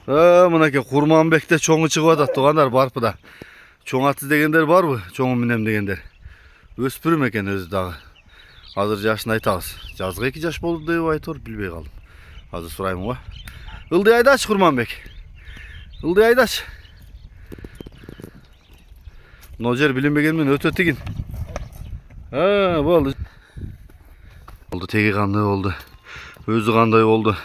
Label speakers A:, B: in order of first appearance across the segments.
A: Мынакей Курманбекте чоңу чыгып атат тугандар, барпыда. Чоң атсыз дегендер барбы? Чоңу минем дегендер. Өспүрүм экен өзү дагы. Азыр жашын айтабыз. Жазга 2 жаш болду деп айтор, билбей калдым. Азыр сурайм го. Ылдый айдач Курманбек. Ылдый айдач. Мына жер билинбеген мен өтө тигин. Болду. Болду, теги кандай болду. Өзү кандай болду.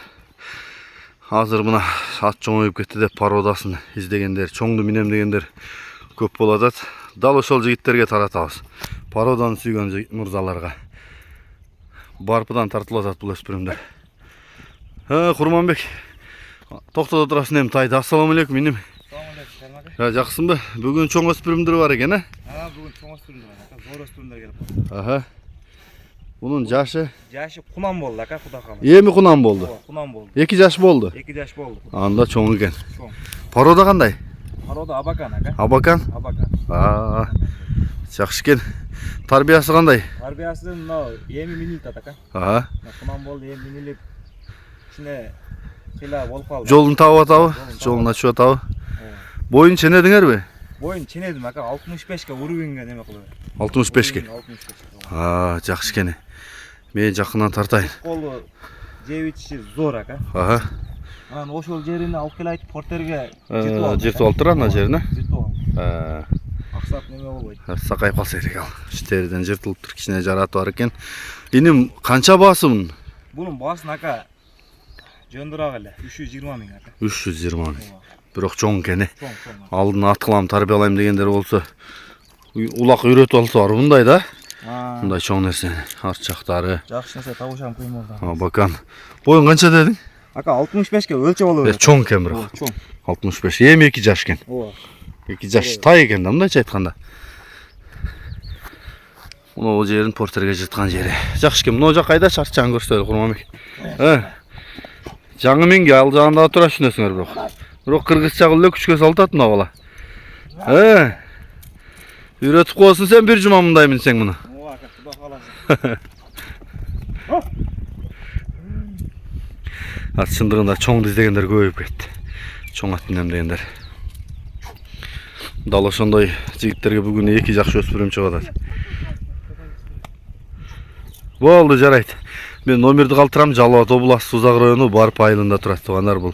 A: Азыр мына ат чоңоюп кетти деп пародасын издегендер, чоңду минем дегендер көп болуп атат. Дал ошол жигиттерге таратабыз. Пароданы сүйгөн мырзаларга. Барпыдан тартылып атат бул өспүрүмдөр. Курманбек. Токтото турасың эми тайды. Ассаламу алейкум миним. Жакшысыңбы? Бүгүн чоң өспүрүмдөр бар экен,
B: Бүгүн чоң өспүрүмдөр бар. Зор өспүрүмдөр келип калды.
A: Bunun jaşı
B: Кунан болду, Кудай каласа.
A: Эми кунан болду.
B: Кунан болду.
A: 2 жаш болду.
B: 2 жаш болду.
A: Анда чоң экен.
B: Чоң.
A: Парода кандай?
B: Парода Абакан,
A: Абакан?
B: Абакан.
A: Жакшы экен. Тарбиясы кандай?
B: Тарбиясы мына эми минилип атат, Кунан болду, эми минилип. Ичине кыйла болуп калды.
A: Жолун табып атабы? Жолун ачып атабы? Боюн ченедиңерби?
B: Боюн ченедим, 65ке уровеньге неме кылып.
A: 65ке.
B: 65ке.
A: Жакшы экен. Мен жакындан тартайын.
B: Колу жебичи зор, Анан ошол жерине алып келет портерге
A: жыртып алып тур ана жерине.
B: Жыртып алып. Аксап неме болбойт.
A: Сакайып калса керек ал. Териден жыртылып тур, кичине жараты бар экен. Иним канча баасы мунун?
B: Bunun baasın жөндүрак эле 320 миң
A: 320 миң. Бирок чоң экен.
B: Чоң.
A: Алдын аткылам тарбиялайм дегендер болсо улак үйрөтүп алса бар мындай да. Мындай чоң нерсе. Арт жактары.
B: Жакшы нерсе табышам кыйын болду.
A: Абакан. Боюң канча дедиң?
B: 65ке өлчөп алып эле.
A: Чоң экен бирок.
B: Чоң.
A: 65. Эми 2 жаш экен. 2 жаш тай экен да мындайча айтканда. Мына жерин портерге жыткан жери. Жакшы экен. Мына жак айда чарчаң көрсөтөлү Курманбек. Жаңы менге ал жагында тура түшүнөсүңөр бирок. Бирок кыргызча кылып күчкө салтат мына бала. Үйрөтүп коесуң сен бир жума мындай минсең муну.
B: Кудай кааласа.
A: Ат чындыгында чоңду издегендер көбөйүп кетти. Чоң ат минем дегендер. Дал ошондой жигиттерге бүгүн 2 жакшы өспүрүм чыгып атат. Болду, жарайт. Мен номерди калтырам. Жалал абад областы Сузак району Барп айылында турат тугандар бул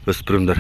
A: өспүрүмдөр.